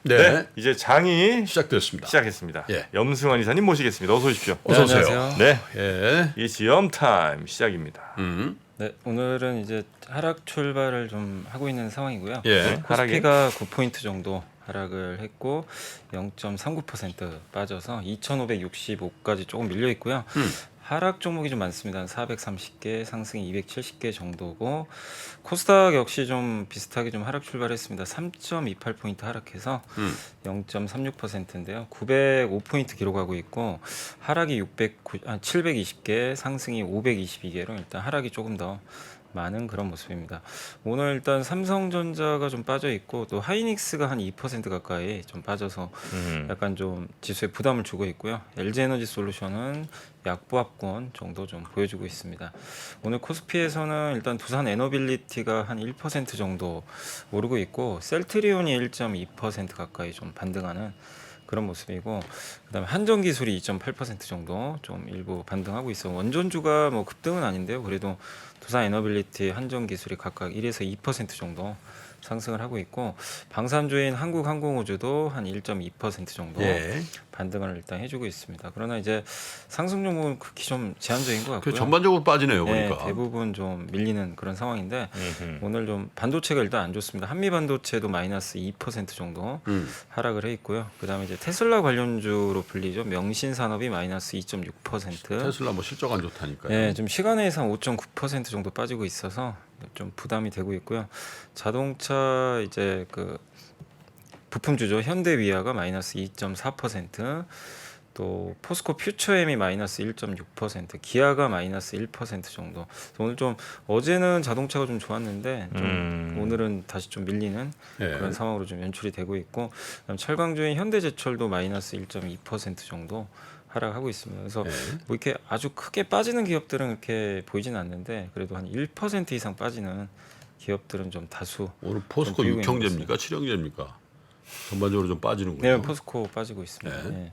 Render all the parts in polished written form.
네. 이제 장이 시작됐습니다. 시작했습니다. 예. 염승환 이사님 모시겠습니다. 어서 오십시오. 어서 네, 오세요. 안녕하세요. 네, 예. 이 시험 타임 시작입니다. 네, 오늘은 이제 하락 출발을 좀 하고 있는 상황이고요. 예. 코스피가 9포인트 정도 하락을 했고 0.39% 빠져서 2,565까지 조금 밀려 있고요. 하락 종목이 좀 많습니다. 한 430개, 상승이 270개 정도고 코스닥 역시 좀 비슷하게 좀 하락 출발했습니다. 3.28포인트 하락해서 0.36%인데요. 905포인트 기록하고 있고 하락이 720개, 상승이 522개로 일단 하락이 조금 더 많은 그런 모습입니다. 오늘 일단 삼성전자가 좀 빠져 있고 또 하이닉스가 한 2% 가까이 좀 빠져서 약간 좀 지수에 부담을 주고 있고요. LG에너지솔루션은 약보합권 정도 좀 보여주고 있습니다. 오늘 코스피에서는 일단 두산 에너빌리티가 한 1% 정도 오르고 있고 셀트리온이 1.2% 가까이 좀 반등하는 그런 모습이고 그다음에 한전기술이 2.8% 정도 좀 일부 반등하고 있어. 원전주가 뭐 급등은 아닌데요. 그래도 두산 에너빌리티, 한전기술이 각각 1에서 2% 정도 상승을 하고 있고 방산주인 한국항공우주도 한 1.2% 정도 예. 반등을 일단 해주고 있습니다. 그러나 이제 상승 종목은 극히 좀 제한적인 것 같고요. 그 전반적으로 빠지네요, 네, 보니까. 대부분 좀 밀리는 그런 상황인데 오늘 좀 반도체가 일단 안 좋습니다. 한미 반도체도 마이너스 2% 정도 하락을 해 있고요. 그다음에 이제 테슬라 관련주로 불리죠. 명신산업이 마이너스 2.6%. 테슬라 뭐 실적 안 좋다니까요. 네, 좀 시간에서 5.9% 정도 빠지고 있어서 좀 부담이 되고 있고요. 자동차 이제 그 부품주죠. 현대위아가 마이너스 2.4%, 또 포스코 퓨처엠이 마이너스 1.6%, 기아가 마이너스 1% 정도. 오늘 좀 어제는 자동차가 좀 좋았는데 좀 오늘은 다시 좀 밀리는 예. 그런 상황으로 좀 연출이 되고 있고, 그다음 철강주인 현대제철도 마이너스 1.2% 정도 하락하고 있습니다. 그래서 뭐 이렇게 아주 크게 빠지는 기업들은 이렇게 보이지는 않는데 그래도 한 1% 이상 빠지는 기업들은 좀 다수. 오늘 포스코 좀 보이고 있는 6형제입니까? 7형제입니까? 전반적으로 좀 빠지는군요. 네, 포스코 빠지고 있습니다. 네.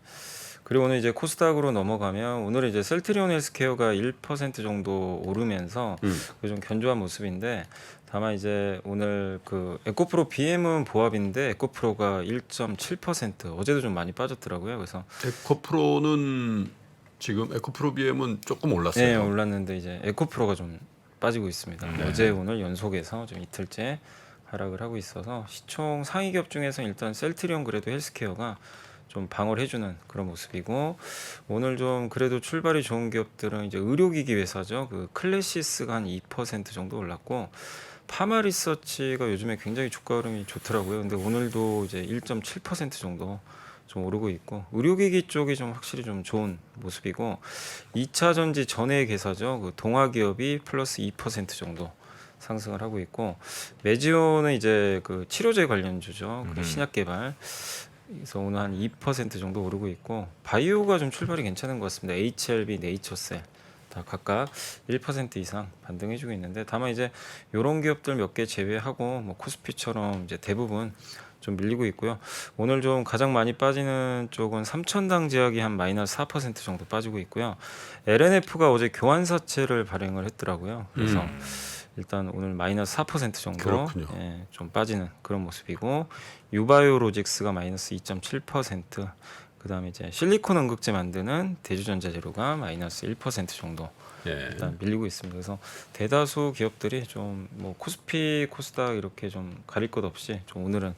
그리고 오늘 이제 코스닥으로 넘어가면 오늘 이제 셀트리온 헬스케어가 1% 정도 오르면서 좀 견조한 모습인데 다만 이제 오늘 그 에코프로 BM은 보합인데 에코프로가 1.7% 어제도 좀 많이 빠졌더라고요. 그래서 에코프로는 지금 에코프로 BM은 조금 올랐어요. 네, 올랐는데 이제 에코프로가 좀 빠지고 있습니다. 어제 오늘 연속해서 좀 이틀째 하락을 하고 있어서 시총 상위 기업 중에서 일단 셀트리온 그래도 헬스케어가 좀 방어를 해주는 그런 모습이고 오늘 좀 그래도 출발이 좋은 기업들은 이제 의료기기 회사죠. 그 클래시스가 한 2% 정도 올랐고 파마리서치가 요즘에 굉장히 주가 흐름이 좋더라고요. 근데 오늘도 이제 1.7% 정도 좀 오르고 있고 의료기기 쪽이 좀 확실히 좀 좋은 모습이고 2차 전지 전해액 회사죠. 그 동아기업이 플러스 2% 정도 상승을 하고 있고 메지오는 이제 그 치료제 관련주죠. 그 신약 개발. 그래서 오늘 한 2% 정도 오르고 있고 바이오가 좀 출발이 괜찮은 것 같습니다. HLB, 네이처셀 다 각각 1% 이상 반등해주고 있는데 다만 이제 이런 기업들 몇 개 제외하고 뭐 코스피처럼 이제 대부분 좀 밀리고 있고요. 오늘 좀 가장 많이 빠지는 쪽은 삼천당 제약이 한 마이너스 4% 정도 빠지고 있고요. LNF가 어제 교환사채를 발행을 했더라고요. 그래서 일단 오늘 마이너스 4% 정도 그렇군요. 예, 좀 빠지는 그런 모습이고 유바이오로직스가 마이너스 2.7%, 그다음에 이제 실리콘 응급제 만드는 대주전자재료가 마이너스 1% 정도 예. 일단 밀리고 있습니다. 그래서 대다수 기업들이 좀 뭐 코스피, 코스닥 이렇게 좀 가릴 것 없이 좀 오늘은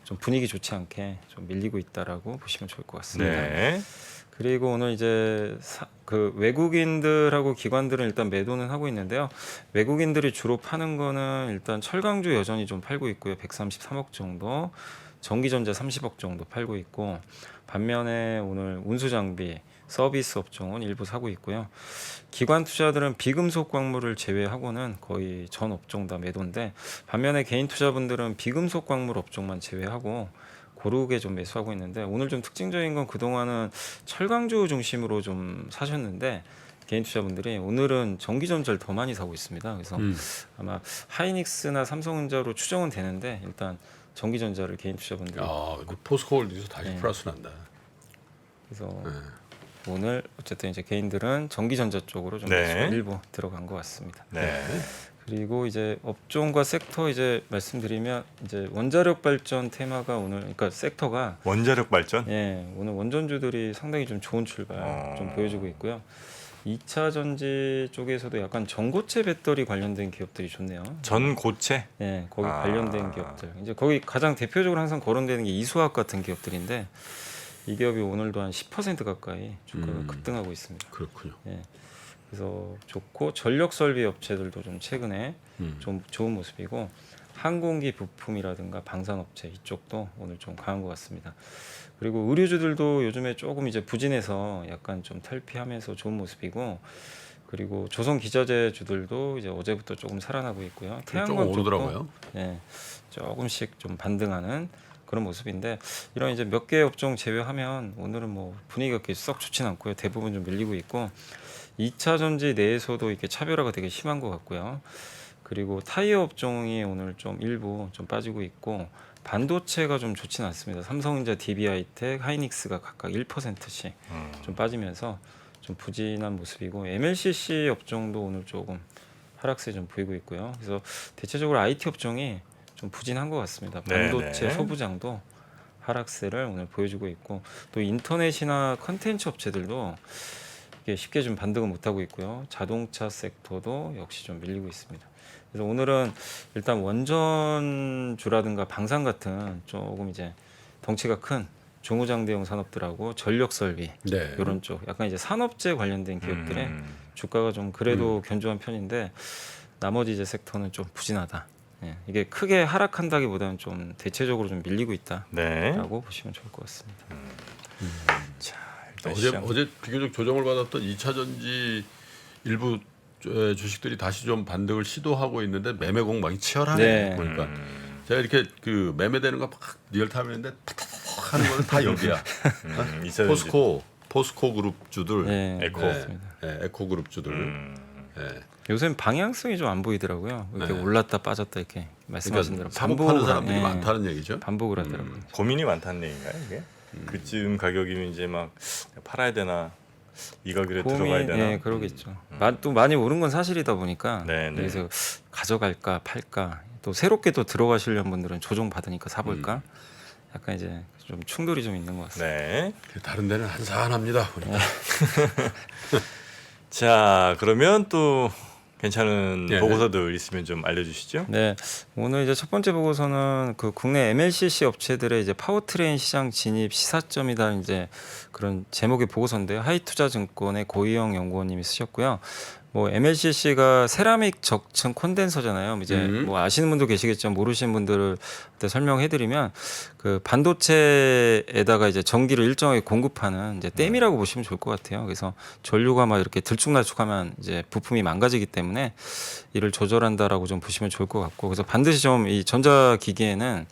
좀 분위기 좋지 않게 좀 밀리고 있다라고 보시면 좋을 것 같습니다. 네. 그리고 오늘 이제 그 외국인들하고 기관들은 일단 매도는 하고 있는데요. 외국인들이 주로 파는 거는 일단 철강주 여전히 좀 팔고 있고요. 133억 정도, 전기전자 30억 정도 팔고 있고 반면에 오늘 운수장비, 서비스 업종은 일부 사고 있고요. 기관 투자들은 비금속 광물을 제외하고는 거의 전 업종 다 매도인데 반면에 개인 투자분들은 비금속 광물 업종만 제외하고 고르게 좀 매수하고 있는데 오늘 좀 특징적인 건 그동안은 철강주 중심으로 좀 사셨는데 개인 투자분들이 오늘은 전기전자를 더 많이 사고 있습니다. 그래서 아마 하이닉스나 삼성전자로 추정은 되는데 일단 전기전자를 개인 투자분들이 그 포스코홀딩스 다시 네. 플러스 난다. 그래서 오늘 어쨌든 이제 개인들은 전기전자 쪽으로 좀 네. 매수가 일부 들어간 것 같습니다. 네. 그리고 이제 업종과 섹터 이제 말씀드리면 이제 원자력 발전 테마가 오늘 그러니까 섹터가 원자력 발전. 오늘 원전주들이 상당히 좀 좋은 출발 좀 보여주고 있고요. 2차 전지 쪽에서도 약간 전고체 배터리 관련된 기업들이 좋네요. 전고체. 거기 관련된 기업들. 이제 거기 가장 대표적으로 항상 거론되는 게 이수학 같은 기업들인데 이 기업이 오늘도 한 10% 가까이 주가가 급등하고 있습니다. 그렇군요. 그래서 좋고 전력 설비 업체들도 좀 최근에 좀 좋은 모습이고 항공기 부품이라든가 방산업체 이쪽도 오늘 좀 강한 것 같습니다. 그리고 의류주들도 요즘에 조금 이제 부진해서 약간 좀 탈피하면서 좋은 모습이고 그리고 조선 기자재주들도 이제 어제부터 조금 살아나고 있고요. 태양광 조금 오르더라고요. 쪽도 조금씩 좀 반등하는 그런 모습인데 이런 이제 몇 개 업종 제외하면 오늘은 뭐 분위기가 그렇게 썩 좋진 않고요. 대부분 좀 밀리고 있고 2차 전지 내에서도 이렇게 차별화가 되게 심한 것 같고요. 그리고 타이어 업종이 오늘 좀 일부 좀 빠지고 있고 반도체가 좀 좋진 않습니다. 삼성전자, DB하이텍, 하이닉스가 각각 1%씩 좀 빠지면서 좀 부진한 모습이고 MLCC 업종도 오늘 조금 하락세 좀 보이고 있고요. 그래서 대체적으로 IT 업종이 좀 부진한 것 같습니다. 반도체 네네. 소부장도 하락세를 오늘 보여주고 있고 또 인터넷이나 컨텐츠 업체들도 이게 쉽게 좀 반등을 못하고 있고요. 자동차 섹터도 역시 좀 밀리고 있습니다. 그래서 오늘은 일단 원전주라든가 방산 같은 조금 이제 덩치가 큰 중후장대형 산업들하고 전력 설비 네. 이런 쪽 약간 이제 산업재 관련된 기업들의 주가가 좀 그래도 견조한 편인데 나머지 이제 섹터는 좀 부진하다. 이게 크게 하락한다기보다는 좀 대체적으로 좀 밀리고 있다라고 네. 보시면 좋을 것 같습니다. 자, 일단 시장. 어제 비교적 조정을 받았던 2차 전지 일부 주식들이 다시 좀 반등을 시도하고 있는데 매매 공방이 치열하네요. 네. 보니까 제가 이렇게 그 매매되는 거 막 리얼타임인데 탁탁탁 하는 거는 다 여기야. 이사전지. 포스코 그룹 주들, 네, 에코. 맞습니다. 에코 그룹 주들. 요새는 방향성이 좀 안 보이더라고요. 이렇게 네. 올랐다 빠졌다 이렇게 말씀하신 대로 그러니까 사고 파는 사람들이 예, 많다는 얘기죠. 반복을 하더라고요. 고민이 많다는 얘기인가요, 이게? 그쯤 가격이면 이제 막 팔아야 되나 이 가격에 들어가야 되나? 예, 그러겠죠. 또 많이 오른 건 사실이다 보니까 네, 네. 그래서 가져갈까 팔까 또 새롭게 또 들어가시려는 분들은 조정 받으니까 사볼까 약간 이제 좀 충돌이 좀 있는 것 같습니다. 네. 다른 데는 한산합니다. 보니까. 자, 그러면 또 괜찮은 네. 보고서들 있으면 좀 알려주시죠. 네, 오늘 이제 첫 번째 보고서는 그 국내 MLCC 업체들의 이제 파워트레인 시장 진입 시사점이다 이제 그런 제목의 보고서인데요. 하이투자증권의 고희영 연구원님이 쓰셨고요. 뭐 MLCC가 세라믹 적층 콘덴서잖아요. 이제 뭐 아시는 분도 계시겠지만 모르시는 분들한테 설명해드리면 그 반도체에다가 이제 전기를 일정하게 공급하는 이제 댐이라고 보시면 좋을 것 같아요. 그래서 전류가 막 이렇게 들쭉날쭉하면 이제 부품이 망가지기 때문에 이를 조절한다라고 좀 보시면 좋을 것 같고, 그래서 반드시 좀 이 전자기기에는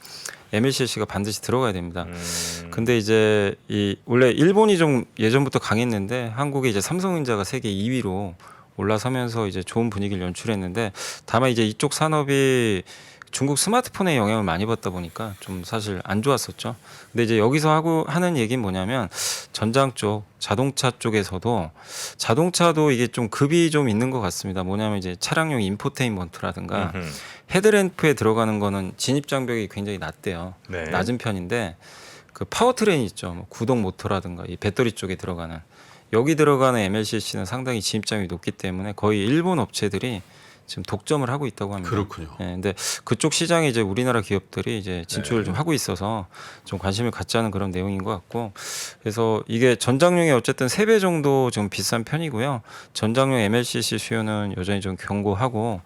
MLCC가 반드시 들어가야 됩니다. 근데 이제 이 원래 일본이 좀 예전부터 강했는데 한국에 이제 삼성전자가 세계 2위로 올라서면서 이제 좋은 분위기를 연출했는데, 다만 이제 이쪽 산업이 중국 스마트폰에 영향을 많이 받다 보니까 좀 사실 안 좋았었죠. 근데 이제 여기서 하는 얘기는 뭐냐면 전장 쪽, 자동차 쪽에서도 자동차도 이게 좀 급이 좀 있는 것 같습니다. 뭐냐면 이제 차량용 인포테인먼트라든가 헤드램프에 들어가는 거는 진입 장벽이 굉장히 낮대요. 네. 낮은 편인데 그 파워트레인 있죠. 뭐 구동 모터라든가 이 배터리 쪽에 들어가는 여기 들어가는 MLCC는 상당히 진입장이 높기 때문에 거의 일본 업체들이 지금 독점을 하고 있다고 합니다. 그렇군요. 예, 근데 그쪽 시장에 이제 우리나라 기업들이 이제 진출을 좀 하고 있어서 좀 관심을 갖자는 그런 내용인 것 같고, 그래서 이게 전장용이 어쨌든 3배 정도 좀 비싼 편이고요. 전장용 MLCC 수요는 여전히 좀 견고하고,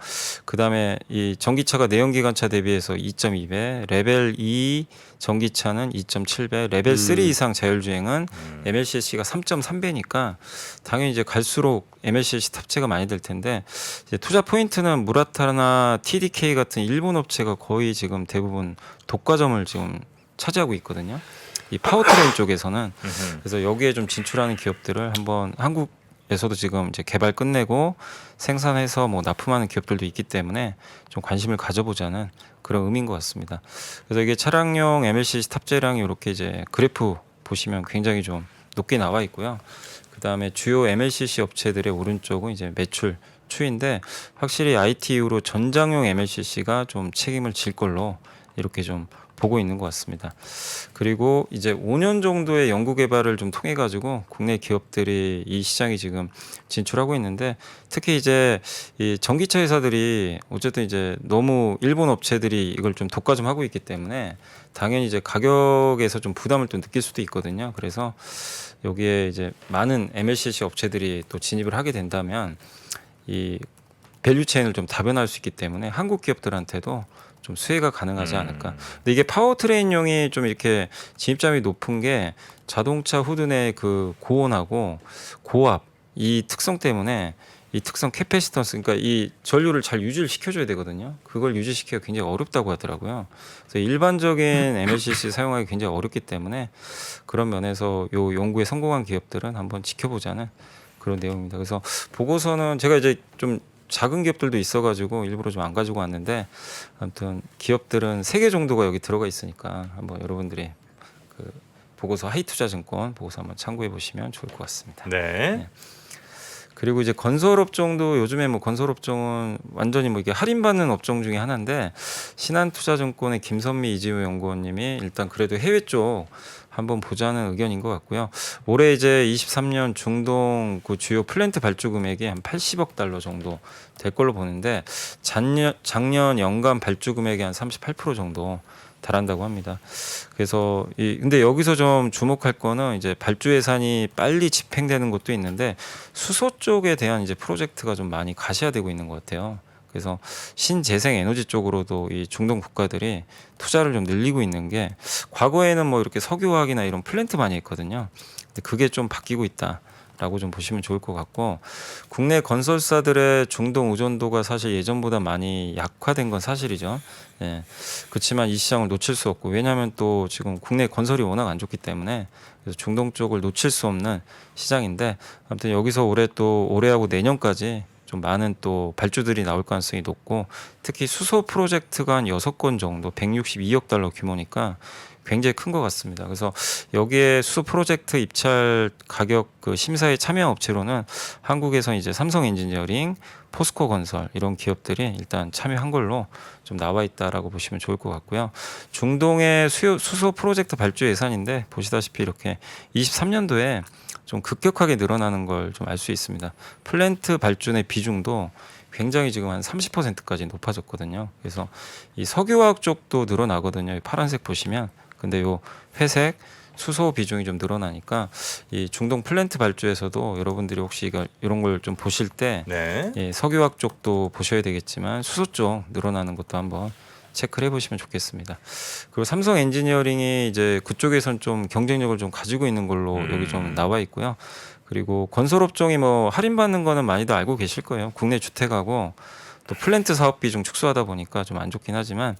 그 다음에 이 전기차가 내연기관차 대비해서 2.2배, 레벨 2 전기차는 2.7배, 레벨 3 이상 자율주행은 MLCC가 3.3배니까 당연히 이제 갈수록 MLCC 탑재가 많이 될 텐데, 이제 투자 포인트는 무라타나 TDK 같은 일본 업체가 거의 지금 대부분 독과점을 지금 차지하고 있거든요. 이 파워트레인 쪽에서는. 그래서 여기에 좀 진출하는 기업들을 한번 한국에서도 지금 이제 개발 끝내고 생산해서 뭐 납품하는 기업들도 있기 때문에 좀 관심을 가져보자는 그런 의미인 것 같습니다. 그래서 이게 차량용 MLCC 탑재량이 이렇게 이제 그래프 보시면 굉장히 좀 높게 나와 있고요. 그 다음에 주요 MLCC 업체들의 오른쪽은 이제 매출 추인데 확실히 IT 이후로 전장용 MLCC가 좀 책임을 질 걸로 이렇게 좀 보고 있는 것 같습니다. 그리고 이제 5년 정도의 연구 개발을 좀 통해 가지고 국내 기업들이 이 시장에 지금 진출하고 있는데 특히 이제 이 전기차 회사들이 어쨌든 이제 너무 일본 업체들이 이걸 좀 독과 좀 하고 있기 때문에 당연히 이제 가격에서 좀 부담을 또 느낄 수도 있거든요. 그래서 여기에 이제 많은 MLCC 업체들이 또 진입을 하게 된다면 이 밸류 체인을 좀 다변화할 수 있기 때문에 한국 기업들한테도 좀 수혜가 가능하지 않을까. 근데 이게 파워트레인용이 좀 이렇게 진입장이 높은 게 자동차 후드 내 그 고온하고 고압 이 특성 때문에 이 특성 캐패시턴스 그러니까 이 전류를 잘 유지를 시켜줘야 되거든요. 그걸 유지시키기가 굉장히 어렵다고 하더라고요. 그래서 일반적인 MLCC 사용하기 굉장히 어렵기 때문에 그런 면에서 요 연구에 성공한 기업들은 한번 지켜보자는 그런 내용입니다. 그래서 보고서는 제가 이제 좀 작은 기업들도 있어가지고 일부러 좀 안 가지고 왔는데 아무튼 기업들은 3개 정도가 여기 들어가 있으니까 한번 여러분들이 그 보고서 하이투자증권 보고서 한번 참고해 보시면 좋을 것 같습니다. 네. 그리고 이제 건설업종도 요즘에 뭐 건설업종은 완전히 뭐 이게 할인받는 업종 중에 하나인데 신한투자증권의 김선미 이지우 연구원님이 일단 그래도 해외 쪽 한번 보자는 의견인 것 같고요. 올해 이제 23년 중동 그 주요 플랜트 발주 금액이 한 80억 달러 정도 될 걸로 보는데 작년 연간 발주 금액이 한 38% 정도 달한다고 합니다. 그래서 근데 여기서 좀 주목할 거는 이제 발주 예산이 빨리 집행되는 것도 있는데 수소 쪽에 대한 이제 프로젝트가 좀 많이 가시화되고 있는 것 같아요. 그래서 신재생 에너지 쪽으로도 이 중동 국가들이 투자를 좀 늘리고 있는 게 과거에는 뭐 이렇게 석유화학이나 이런 플랜트 많이 했거든요. 근데 그게 좀 바뀌고 있다라고 좀 보시면 좋을 것 같고 국내 건설사들의 중동 의존도가 사실 예전보다 많이 약화된 건 사실이죠. 예. 그렇지만 이 시장을 놓칠 수 없고 왜냐하면 또 지금 국내 건설이 워낙 안 좋기 때문에 그래서 중동 쪽을 놓칠 수 없는 시장인데 아무튼 여기서 올해하고 내년까지 좀 많은 또 발주들이 나올 가능성이 높고 특히 수소 프로젝트가 한 6건 정도 162억 달러 규모니까 굉장히 큰 것 같습니다. 그래서 여기에 수소 프로젝트 입찰 가격 그 심사에 참여한 업체로는 한국에서 이제 삼성 엔지니어링, 포스코 건설 이런 기업들이 일단 참여한 걸로 좀 나와 있다라고 보시면 좋을 것 같고요. 중동의 수소 프로젝트 발주 예산인데 보시다시피 이렇게 23년도에 좀 급격하게 늘어나는 걸 좀 알 수 있습니다. 플랜트 발주의 비중도 굉장히 지금 한 30%까지 높아졌거든요. 그래서 이 석유화학 쪽도 늘어나거든요. 이 파란색 보시면. 근데 요 회색 수소 비중이 좀 늘어나니까 이 중동 플랜트 발주에서도 여러분들이 혹시 이런 걸 좀 보실 때 네. 예, 석유화학 쪽도 보셔야 되겠지만 수소 쪽 늘어나는 것도 한번 체크를 해보시면 좋겠습니다. 그리고 삼성 엔지니어링이 이제 그쪽에선 좀 경쟁력을 좀 가지고 있는 걸로 여기 좀 나와 있고요. 그리고 건설업종이 뭐 할인받는 거는 많이들 알고 계실 거예요. 국내 주택하고 또 플랜트 사업 비중 축소하다 보니까 좀 안 좋긴 하지만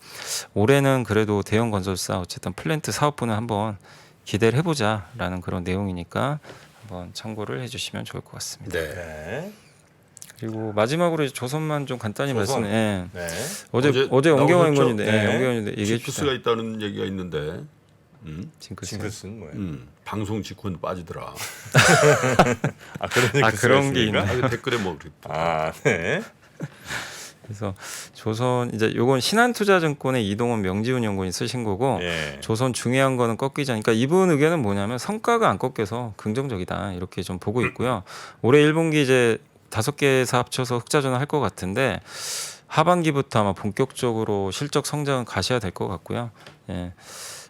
올해는 그래도 대형 건설사 어쨌든 플랜트 사업부는 한번 기대를 해보자라는 그런 내용이니까 한번 참고를 해주시면 좋을 것 같습니다. 네. 네. 그리고 마지막으로 이제 조선만 좀 간단히 조선. 말씀. 예. 네. 어제 연경환 나오셨죠? 의원인데 네. 연경환인데 얘기해 징크스가 주세요. 있다는 얘기가 있는데 징크스. 징크스는 뭐예요? 방송 직후는 빠지더라. 아 그런 징크스가 그런 게 있습니까? 있나요? 댓글에 뭐 그랬- 아 네. 그래서 조선 이제 요건 신한투자증권의 이동원 명지훈 연구원이 쓰신 거고 예. 조선 중요한 거는 꺾이지 않으니까 이분 의견은 뭐냐면 성과가 안 꺾여서 긍정적이다 이렇게 좀 보고 있고요. 올해 1분기 이제 5개사 합쳐서 흑자전환 할 것 같은데 하반기부터 아마 본격적으로 실적 성장은 가셔야 될 것 같고요. 예.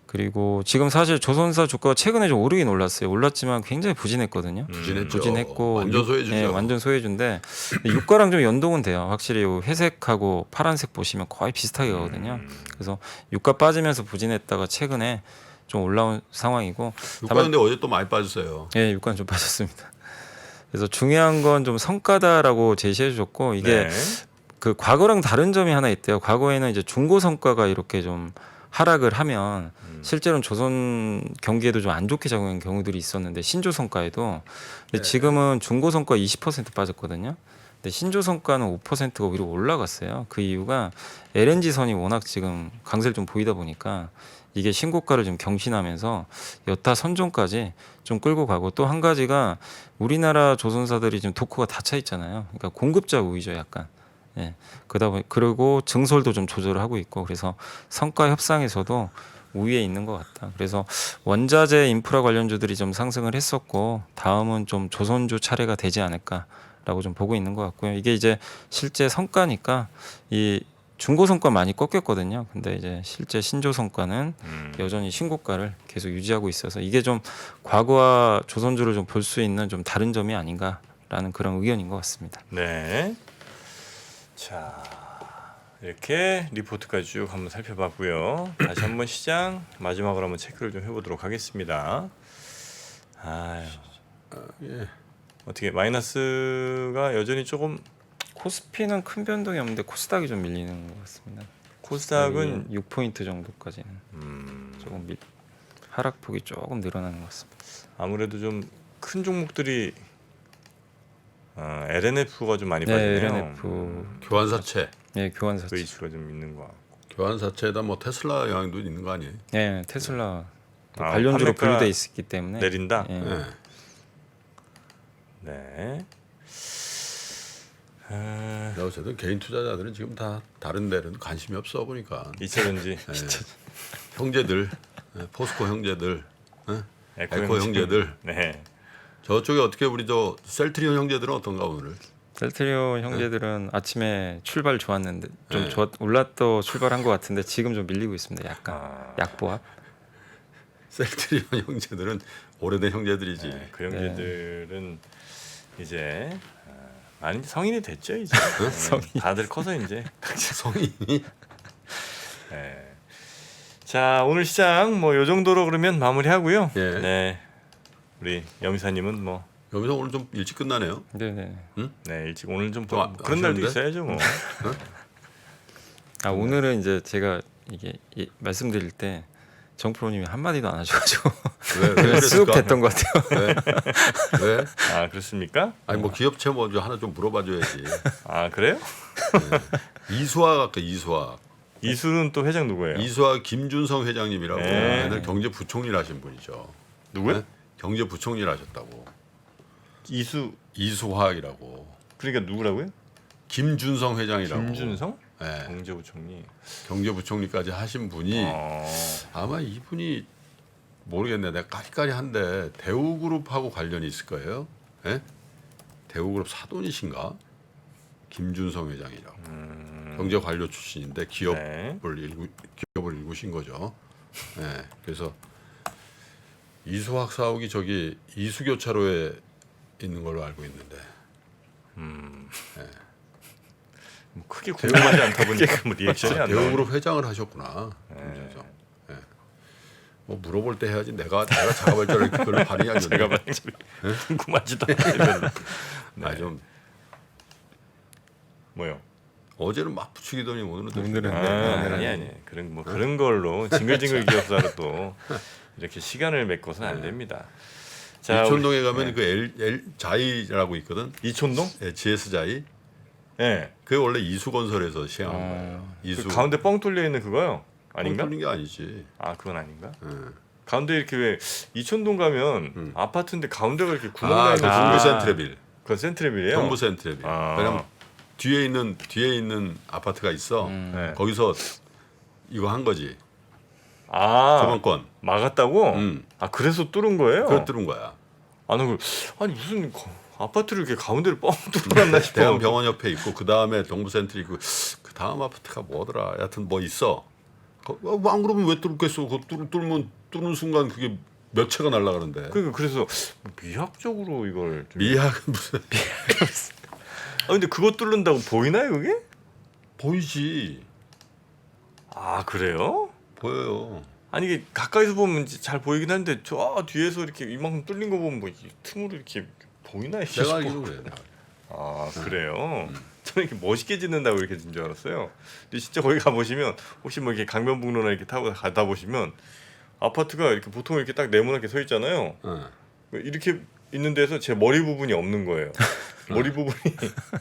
그리고 지금 사실 조선사 주가가 최근에 좀 오르긴 올랐어요. 올랐지만 굉장히 부진했거든요. 부진했죠. 부진했고 완전 소외주죠. 예, 완전 소외주인데 유가랑 좀 연동은 돼요. 확실히 요 회색하고 파란색 보시면 거의 비슷하게 가거든요. 그래서 유가 빠지면서 부진했다가 최근에 좀 올라온 상황이고 유가인데 어제 또 많이 빠졌어요. 예, 유가는 좀 빠졌습니다. 그래서 중요한 건 좀 성과다라고 제시해 주셨고 이게 네. 그 과거랑 다른 점이 하나 있대요. 과거에는 이제 중고 성과가 이렇게 좀 하락을 하면 실제로는 조선 경기에도 좀 안 좋게 작용한 경우들이 있었는데 신조 성과에도 근데 지금은 중고 성과 20% 빠졌거든요. 근데 신조 성과는 5%가 오히려 올라갔어요. 그 이유가 LNG 선이 워낙 지금 강세를 좀 보이다 보니까 이게 신고가를 좀 경신하면서 여타 선종까지 좀 끌고 가고 또 한 가지가 우리나라 조선사들이 지금 도커가 다 차 있잖아요. 그러니까 공급자 우위죠, 약간. 예. 그러다 보니 그리고 증설도 좀 조절을 하고 있고 그래서 성과 협상에서도 우위에 있는 것 같다. 그래서 원자재 인프라 관련주들이 좀 상승을 했었고 다음은 좀 조선주 차례가 되지 않을까라고 좀 보고 있는 것 같고요. 이게 이제 실제 성과니까 이 중고 성과 많이 꺾였거든요. 근데 이제 실제 신조 성과는 여전히 신고가를 계속 유지하고 있어서 이게 좀 과거와 조선주를 좀 볼 수 있는 좀 다른 점이 아닌가라는 그런 의견인 것 같습니다. 네. 자, 이렇게 리포트까지 쭉 한번 살펴봤고요. 다시 한번 시장 마지막으로 한번 체크를 좀 해보도록 하겠습니다. 아유, 예. 어떻게 마이너스가 여전히 조금 코스피는 큰 변동이 없는데 코스닥이 좀 밀리는 것 같습니다. 코스닥은 6포인트 정도까지는 조금 하락폭이 조금 늘어나는 것 같습니다. 아무래도 좀 큰 종목들이 LNF가 좀 많이 네, 빠지네요. LNF, 교환사채. 네, 그 교환사채, 이슈가 좀 있는 거 같고. 교환사채에다 뭐 테슬라 영향도 있는 거 아니에요? 네, 테슬라 또 아, 관련주로 판매가 분류돼 있기 때문에 내린다? 예. 네. 네. 어쨌든 개인 투자자들은 지금 다 다른 데는 관심이 없어 보니까 2차전지 형제들, 포스코 형제들, 에코 에코 형제들. 네. 저쪽에 어떻게 우리 저 셀트리온 형제들은 어떤가 오늘? 셀트리온 형제들은 아침에 출발 좋았는데 좀 네. 올랐더 출발한 것 같은데 지금 좀 밀리고 있습니다. 약간 아. 약보합. 셀트리온 형제들은 오래된 형제들이지. 네, 그 형제들은 이제 많이 성인이 됐죠 이제. 다들 커서 이제. 성인이 네. 자 오늘 시장 뭐 요 정도로 그러면 마무리하고요. 예. 네. 우리 염이사님은 뭐 여기서 오늘 좀 일찍 끝나네요. 네네. 네, 일찍 오늘 좀 좀 그런 날도 아쉬운데? 있어야죠 뭐. 아 오늘은 이제 제가 이게 말씀드릴 때 정프로님이 한 마디도 안 하셔가지고 왜 그냥 쑥 그랬을까? 됐던 것 같아요. 왜? 왜? 아 그렇습니까? 아니 뭐 기업체 먼저 하나 좀 물어봐줘야지. 아 그래요? 이수학 아까 이수학. 이수는 또 회장 누구예요? 이수학 김준성 회장님이라고 네. 옛날 경제부총리를 하신 분이죠. 누구요? 네? 경제부총리를 하셨다고. 이수 이수학이라고. 그러니까 누구라고요? 김준성 회장이라고. 김준성? 네. 경제부총리. 경제부총리까지 하신 분이 아마 이분이 모르겠네. 내가 까리까리한데 대우그룹하고 관련이 있을 거예요. 예? 대우그룹 사돈이신가? 김준성 회장이라고. 경제관료 출신인데 기업을 네. 기업을 일구신 거죠. 예. 그래서 이수학 사옥이 저기 이수교차로에 있는 걸로 알고 있는데. 뭐 크게 궁금하지 않다 보니까 뭐 리액션이 안 나오네. 대우그룹 회장을 하셨구나. 김준성. 예. 뭐 물어볼 때 해야지. 내가 자가발전을 그걸 발휘하냐. 제가 봤을 때 궁금하지도 않는데. 아, 좀 뭐요? 어제는 막 부추기더니 오늘은 또 오늘은 아니 그런 뭐 그런 걸로 징글징글 기업사로 또 이렇게 시간을 메꿔서는 안 됩니다. 자, 이촌동에 우리- 가면 그 L 자이라고 있거든. 이촌동? 예, GS 자이. 네. 그게 원래 이수건설에서 시행한 거예요. 그 이수. 가운데 뻥 뚫려 있는 그거요? 아닌가? 뚫린 게 아니지. 아 그건 아닌가? 예. 가운데 이렇게 왜 이촌동 가면 아파트인데 가운데가 이렇게 구멍 나 아, 있는 경부 센트레빌. 그건 센트레빌이에요? 경부 센트레빌. 아. 왜냐면 뒤에 있는 아파트가 있어. 네. 거기서 이거 한 거지. 아 저번권. 막았다고? 아 그래서 뚫은 거예요? 그걸 뚫은 거야. 아니 무슨 아파트를 이렇게 가운데를 뻥 뚫어놨나 싶어. 대형 병원 옆에 있고 그 다음에 동부 센트리 있고 그 다음 아파트가 뭐더라. 여하튼 뭐 있어. 안 그러면 왜 뚫겠어? 그 뚫는 순간 그게 몇 채가 날아가는데. 그래서 미학적으로 이걸 좀... 미학은 무슨 아 근데 그거 뚫는다고 보이나요 그게? 보이지. 아 그래요? 보여요. 아니 이게 가까이서 보면 이제 잘 보이긴 한데 저 뒤에서 이렇게 이만큼 뚫린 거 보면 뭐 이게 틈으로 이렇게 보이나 이게 내가 싶어. 알기로 그래. 아 그래요? 저는 이렇게 멋있게 짓는다고 이렇게 진 줄 알았어요. 근데 진짜 거기 가 보시면 혹시 뭐 이렇게 강변북로나 이렇게 타고 가다 보시면 아파트가 이렇게 보통 이렇게 딱 네모나게 서 있잖아요. 어. 이렇게 있는 데서 제 머리 부분이 없는 거예요. 머리 부분이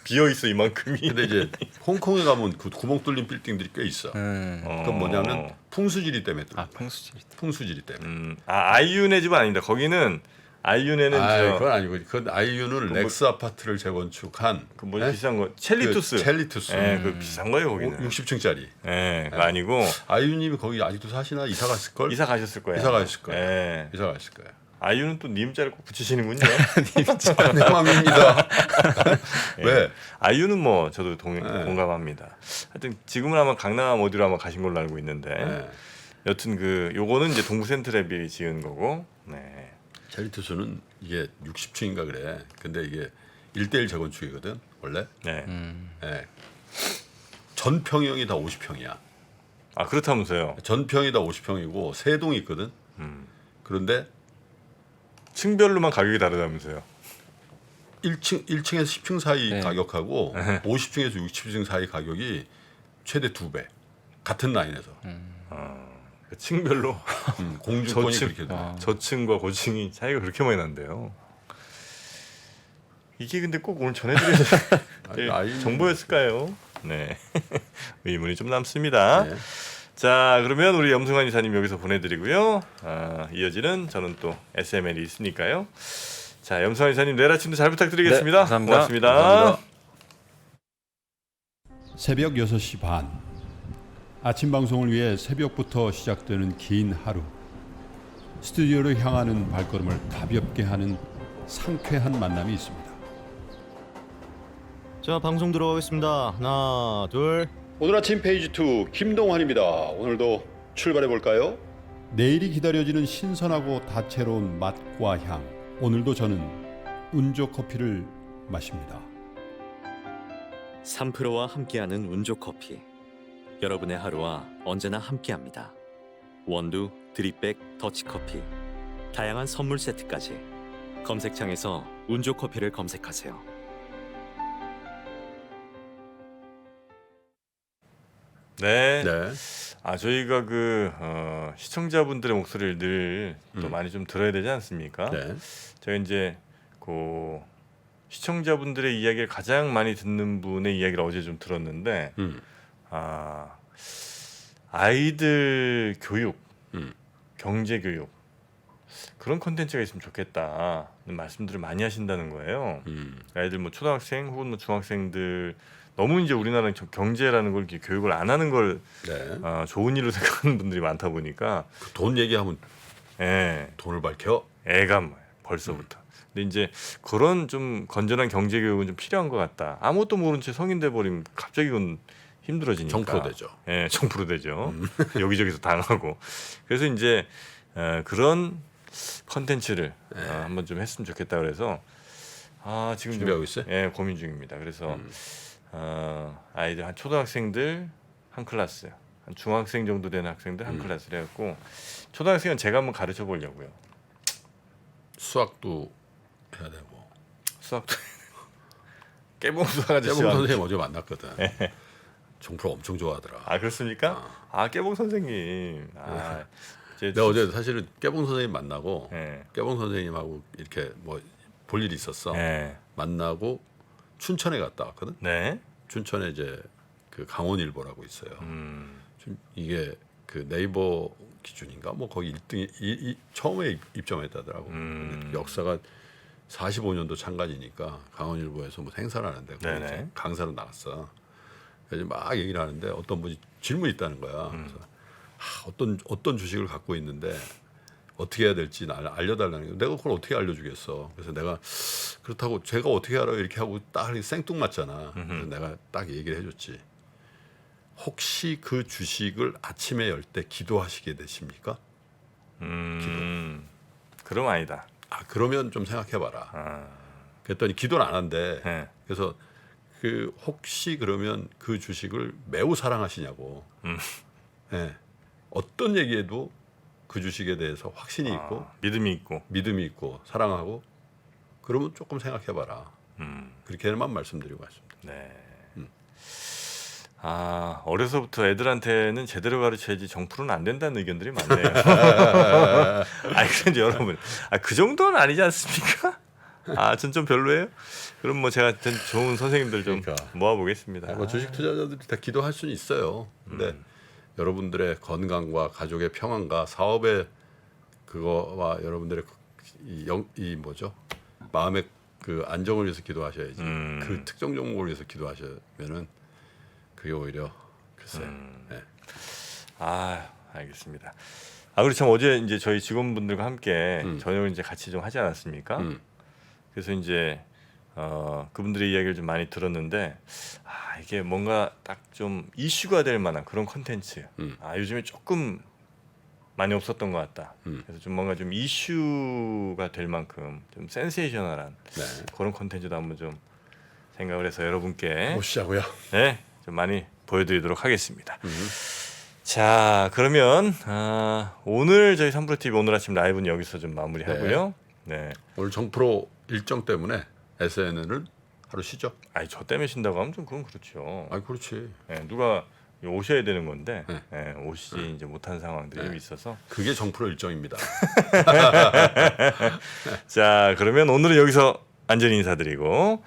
비어 있어 이만큼이. 근데 이제 홍콩에 가면 그 구멍 뚫린 빌딩들이 꽤 있어. 그건 뭐냐면 풍수지리 때문에 뚫린 거야. 풍수지리. 풍수지리 때문에. 아이유네 집은 아닙니다. 거기는 아이유네는 그건 아니고 그건 아이유는 렉스 아파트를 재건축한 그 뭐지 네? 비싼 거 첼리투스. 첼리투스. 예, 그 비싼 거예요 거기는. 60층짜리. 예, 그거 아니고 아이유님이 거기 아직도 사시나 이사 갔을 걸? 이사 가셨을 거예요. 이사 가셨을 거예요. 예. 이사 갔을 거예요. 아이유는 또 님자를 꼭 붙이시는군요. 내 맘입니다. 예. 왜? 아이유는 뭐 저도 공감합니다. 하여튼 지금은 아마 강남 어디로 아마 가신 걸로 알고 있는데 네. 여튼 그 요거는 이제 동부센트랩이 지은 거고. 네. 첼리투스는 이게 60층인가 그래. 근데 이게 1대1 재건축이거든 원래. 네. 예. 전평형이 다 50평이야. 아 그렇다면서요. 전평이 다 50평이고 세 동이 있거든. 그런데 층별로만 가격이 다르다면서요. 1층에서 10층 사이 네. 가격하고 50층에서 60층 사이 가격이 최대 2배. 같은 라인에서. 그 층별로 공주권이 저층. 그렇게 돼. 저층과 고층이 차이가 그렇게 많이 난대요. 이게 근데 꼭 오늘 전해드려야 아이- 정보였을까요? 네. 의문이 좀 남습니다. 네. 자 그러면 우리 염승환 이사님 여기서 보내드리고요. 이어지는 저는 또 SML이 있으니까요. 자 염승환 이사님 내일 아침도 잘 부탁드리겠습니다. 네, 감사합니다. 고맙습니다. 감사합니다. 새벽 6시 반 아침 방송을 위해 새벽부터 시작되는 긴 하루 스튜디오로 향하는 발걸음을 가볍게 하는 상쾌한 만남이 있습니다. 자 방송 들어가겠습니다. 하나 둘. 오늘 아침 페이지 2 김동환입니다. 오늘도 출발해 볼까요? 내일이 기다려지는 신선하고 다채로운 맛과 향. 오늘도 저는 운조 커피를 마십니다. 3프로와 함께하는 운조커피. 여러분의 하루와 언제나 함께합니다. 원두, 드립백, 더치커피. 다양한 선물 세트까지. 검색창에서 운조커피를 검색하세요. 네. 네. 저희가 그 시청자분들의 목소리를 늘 또 많이 좀 들어야 되지 않습니까? 네. 제가 이제 그 시청자분들의 이야기를 가장 많이 듣는 분의 이야기를 어제 좀 들었는데 아이들 교육, 경제 교육 그런 콘텐츠가 있으면 좋겠다는 말씀들을 많이 하신다는 거예요. 아이들 뭐 초등학생 혹은 뭐 중학생들 너무 이제 우리나라는 경제라는 걸 이렇게 교육을 안 하는 걸 네. 좋은 일로 생각하는 분들이 많다 보니까 그돈 얘기하면 예, 돈을 밝혀. 애감 벌써부터. 근데 이제 그런 좀 건전한 경제 교육은 좀 필요한 것 같다. 아무것도 모른 채 성인 돼 버리면 갑자기 그건 힘들어지니까. 정프로 되죠. 예, 정프로 되죠. 여기저기서 당하고. 그래서 이제 그런 컨텐츠를 한번 좀 했으면 좋겠다 그래서 지금 준비하고 좀, 있어요? 예, 고민 중입니다. 그래서 아이들 한 초등학생들 한 클래스, 한 중학생 정도 되는 학생들 한 클래스를 해갖고 초등학생은 제가 한번 가르쳐 보려고요. 수학도 해야 되고. 수학도 깨봉 수학 아저씨. 깨봉 선생님 어제 만났거든. 정프로 엄청 좋아하더라. 아 그렇습니까? 깨봉 선생님. 내가 어제 사실은 깨봉 선생님 만나고 예. 깨봉 선생님하고 이렇게 뭐 볼 일이 있었어. 네. 만나고 춘천에 갔다 왔거든. 네. 춘천에 이제 그 강원일보라고 있어요. 이게 그 네이버 기준인가 뭐 거기 1등이 처음에 입점했다더라고. 근데 역사가 45년도 창간이니까 강원일보에서 뭐 행사를 하는데 거기 네네. 강사로 나갔어. 그래서 막 얘기를 하는데 어떤 분이 질문이 있다는 거야. 그래서 어떤 주식을 갖고 있는데 어떻게 해야 될지 알려달라는 거야. 내가 그걸 어떻게 알려주겠어. 그래서 내가 그렇다고 제가 어떻게 알아요 이렇게 하고 딱 생뚱맞잖아. 그래서 내가 딱 얘기를 해줬지. 혹시 그 주식을 아침에 열 때 기도하시게 되십니까? 그럼 아니다. 그러면 좀 생각해봐라. 그랬더니 기도는 안 한대. 네. 그래서 그 혹시 그러면 그 주식을 매우 사랑하시냐고. 네. 어떤 얘기에도 그 주식에 대해서 확신이 있고 믿음이 있고. 믿음이 있고 사랑하고 그러면 조금 생각해봐라. 그렇게만 말씀드리고 왔습니다. 네. 어려서부터 애들한테는 제대로 가르쳐야지 정프로는 안 된다는 의견들이 많네요. 그런데 여러분, 그 정도는 아니지 않습니까? 전 좀 별로예요? 그럼 뭐 제가 좀 좋은 선생님들 좀 그러니까. 모아보겠습니다. 뭐 주식 투자자들이 다 기도할 수는 있어요. 근데 여러분들의 건강과 가족의 평안과 사업의 그거와 여러분들의 이 뭐죠? 마음의 그 안정을 위해서 기도하셔야지. 그 특정 종목을 위해서 기도하시면은 그게 오히려 글쎄. 네. 알겠습니다. 그리고 참 어제 이제 저희 직원분들과 함께 저녁을 이제 같이 좀 하지 않았습니까? 그래서 이제 그분들의 이야기를 좀 많이 들었는데 이게 뭔가 딱 좀 이슈가 될 만한 그런 컨텐츠. 요즘에 조금 많이 없었던 것 같다. 그래서 좀 뭔가 좀 이슈가 될 만큼 좀 센세이셔널한 네. 그런 컨텐츠도 한번 좀 생각을 해서 여러분께 보시자고요. 네, 좀 많이 보여드리도록 하겠습니다. 자, 그러면 오늘 저희 3프로 TV 오늘 아침 라이브는 여기서 좀 마무리하고요. 네. 오늘 정프로 일정 때문에 SNN을 하루 쉬죠. 저 때문에 쉰다고 하면 좀 그건 그렇죠. 그렇지. 네, 누가 오셔야 되는 건데 네. 오시지 이제 못한 상황들이 좀 있어서. 그게 정프로 일정입니다. 자, 그러면 오늘은 여기서 안전히 인사드리고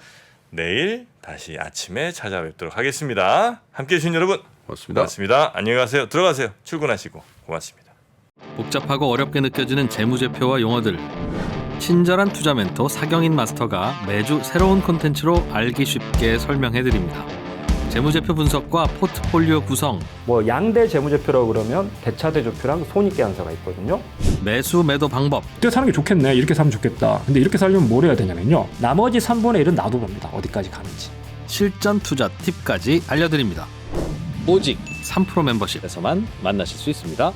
내일 다시 아침에 찾아뵙도록 하겠습니다. 함께해 주신 여러분 고맙습니다. 고맙습니다. 안녕히 가세요. 들어가세요. 출근하시고 고맙습니다. 복잡하고 어렵게 느껴지는 재무제표와 용어들, 친절한 투자 멘토 사경인 마스터가 매주 새로운 콘텐츠로 알기 쉽게 설명해드립니다. 재무제표 분석과 포트폴리오 구성, 뭐 양대 재무제표라고 그러면 대차대조표랑 손익계산서가 있거든요. 매수 매도 방법, 이때 사는 게 좋겠네, 이렇게 사면 좋겠다. 근데 이렇게 살려면 뭘 해야 되냐면요, 나머지 3분의 1은 놔둬봅니다. 어디까지 가는지. 실전 투자 팁까지 알려드립니다. 오직 3프로 멤버십에서만 만나실 수 있습니다.